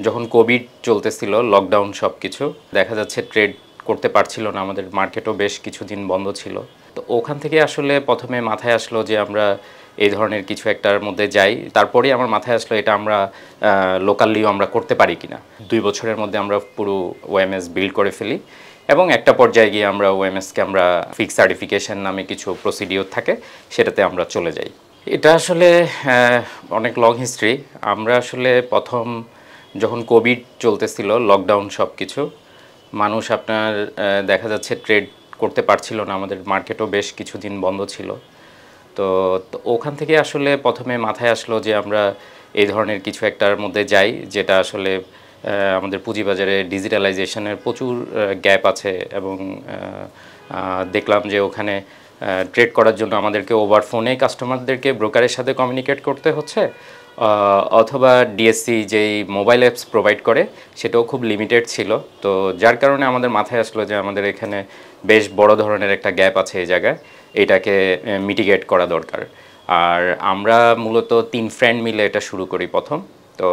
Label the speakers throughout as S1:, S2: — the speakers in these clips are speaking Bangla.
S1: যখন কোভিড চলতেছিল, লকডাউন সবকিছু, দেখা যাচ্ছে ট্রেড করতে পারছিল না, আমাদের মার্কেটও বেশ কিছুদিন বন্ধ ছিল। তো ওখান থেকে আসলে প্রথমে মাথায় আসলো যে আমরা এই ধরনের কিছু একটার মধ্যে যাই। তারপরেই আমার মাথায় আসলো এটা আমরা লোকালিও আমরা করতে পারি কিনা। 2 বছরের মধ্যে আমরা পুরো ওএমএস বিল্ড করে ফেলি এবং একটা পর্যায়ে গিয়ে আমরা ওএমএসকে আমরা ফিক্স সার্টিফিকেশন নামে কিছু প্রসিডিওর থাকে, সেটাতে আমরা চলে যাই। এটা আসলে অনেক লং হিস্ট্রি। আমরা আসলে প্রথম যখন কোভিড চলতেছিল, লকডাউন সব কিছু, মানুষ আপনার দেখা যাচ্ছে ট্রেড করতে পারছিল না, আমাদের মার্কেটও বেশ কিছুদিন বন্ধ ছিল। তো ওখান থেকে আসলে প্রথমে মাথায় আসলো যে আমরা এই ধরনের কিছু একটার মধ্যে যাই, যেটা আসলে আমাদের পুঁজিবাজারে ডিজিটালাইজেশনের প্রচুর গ্যাপ আছে এবং দেখলাম যে ওখানে ট্রেড করার জন্য আমাদেরকে ওভার ফোনে কাস্টমারদেরকে ব্রোকারের সাথে কমিউনিকেট করতে হচ্ছে, অথবা ডিএসসি যেই মোবাইল অ্যাপস প্রোভাইড করে সেটাও খুব লিমিটেড ছিল। তো যার কারণে আমাদের মাথায় আসলো যে আমাদের এখানে বেশ বড় ধরনের একটা গ্যাপ আছে এই জায়গায়, এটাকে মিটিগেট করা দরকার। আর আমরা মূলত 3 ফ্রেন্ড মিলে এটা শুরু করি প্রথম। তো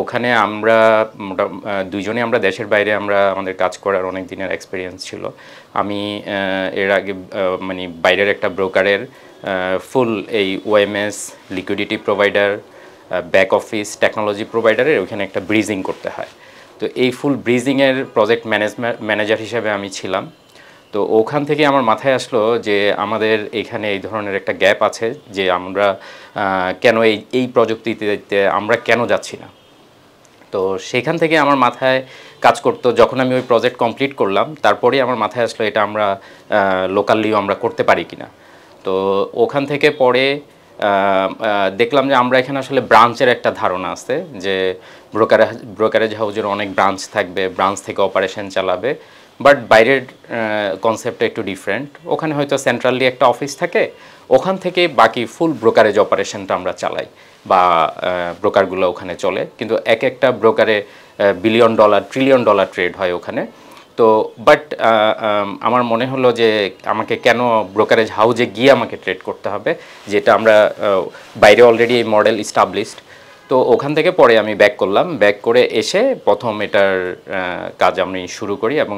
S1: ওখানে আমরা দুইজনে আমরা দেশের বাইরে আমরা আমাদের কাজ করার অনেক দিনের এক্সপিরিয়েন্স ছিল। আমি এর আগে মানে বাইরের একটা ব্রোকারের ফুল এই OMS, liquidity provider, back office, technology প্রোভাইডারের ওইখানে একটা ব্রিজিং করতে হয়। তো এই ফুল ব্রিজিংয়ের প্রজেক্ট ম্যানেজার হিসেবে আমি ছিলাম। তো ওখান থেকে আমার মাথায় আসলো যে আমাদের এখানে এই ধরনের একটা গ্যাপ আছে, যে আমরা কেন এই প্রযুক্তিতে আমরা কেন যাচ্ছি না। তো সেখান থেকে আমার মাথায় কাজ করতো, যখন আমি ওই প্রজেক্ট কমপ্লিট করলাম তারপরেই আমার মাথায় আসলো এটা আমরা লোকালিও আমরা করতে পারি কিনা। তো ওখান থেকে পরে দেখলাম যে আমরা এখানে আসলে ব্রাঞ্চের একটা ধারণা আছে, যে ব্রোকারেজ হাউজের অনেক ব্রাঞ্চ থাকবে, ব্রাঞ্চ থেকে অপারেশন চালাবে। বাট বাইরের কনসেপ্টটা একটু ডিফারেন্ট। ওখানে হয়তো সেন্ট্রালি একটা অফিস থাকে, ওখান থেকে বাকি ফুল ব্রোকারেজ অপারেশনটা আমরা চালাই বা ব্রোকারগুলো ওখানে চলে, কিন্তু এক একটা ব্রোকারে billion dollar, trillion dollar trade হয় ওখানে। তো বাট আমার মনে হলো যে আমাকে কেন ব্রোকারেজ হাউজে গিয়ে আমাকে ট্রেড করতে হবে, যেটা আমরা বাইরে অলরেডি এই মডেল ইস্টাবলিশড। তো ওখান থেকে পরে আমি ব্যাক করলাম, ব্যাক করে এসে প্রথম এটার কাজ আমি শুরু করি এবং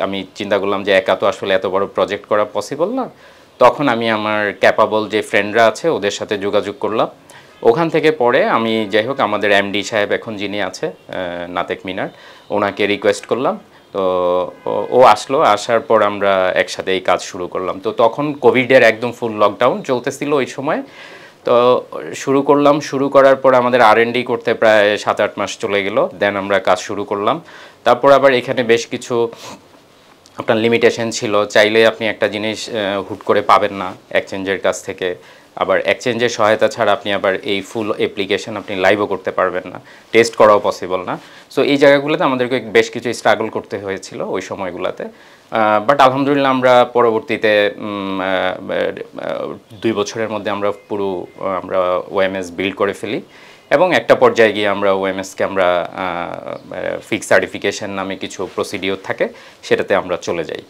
S1: আমি চিন্তা করলাম যে একা তো আসলে এত বড় প্রজেক্ট করা পসিবল না। তখন আমি আমার ক্যাপাবল যে ফ্রেন্ডরা আছে ওদের সাথে যোগাযোগ করলাম। ওখান থেকে পরে আমি যাই হোক আমাদের এমডি সাহেব এখন যিনি আছে, নাতেক মিনার, ওনাকে রিকোয়েস্ট করলাম। তো ও আসলো, আসার পর আমরা একসাথে এই কাজ শুরু করলাম। তো তখন কোভিডের একদম ফুল লকডাউন চলতেছিল ওই সময়। তো শুরু করলাম, শুরু করার পর আমাদের R&D করতে প্রায় 7-8 মাস চলে গেল, দেন আমরা কাজ শুরু করলাম। তারপর আবার এখানে বেশ কিছু আপনার লিমিটেশন ছিল, চাইলে আপনি একটা জিনিস হুট করে পাবেন না এক্সচেঞ্জের কাছ থেকে, আবার এক্সচেঞ্জের সহায়তা ছাড়া আপনি আবার এই ফুল অ্যাপ্লিকেশন আপনি লাইভও করতে পারবেন না, টেস্ট করাও পসিবল না। সো এই জায়গাগুলোতে আমাদেরকে বেশ কিছু স্ট্রাগল করতে হয়েছিল ওই সময়গুলোতে। বাট আলহামদুলিল্লাহ আমরা পরবর্তীতে 2 বছরের মধ্যে আমরা পুরো আমরা ওএমএস বিল্ড করে ফেলি এবং একটা পর্যায়ে গিয়ে আমরা ওএমএসকে আমরা ফিক্স সার্টিফিকেশন নামে কিছু প্রসিডিওর থাকে, সেটাতে আমরা চলে যাই।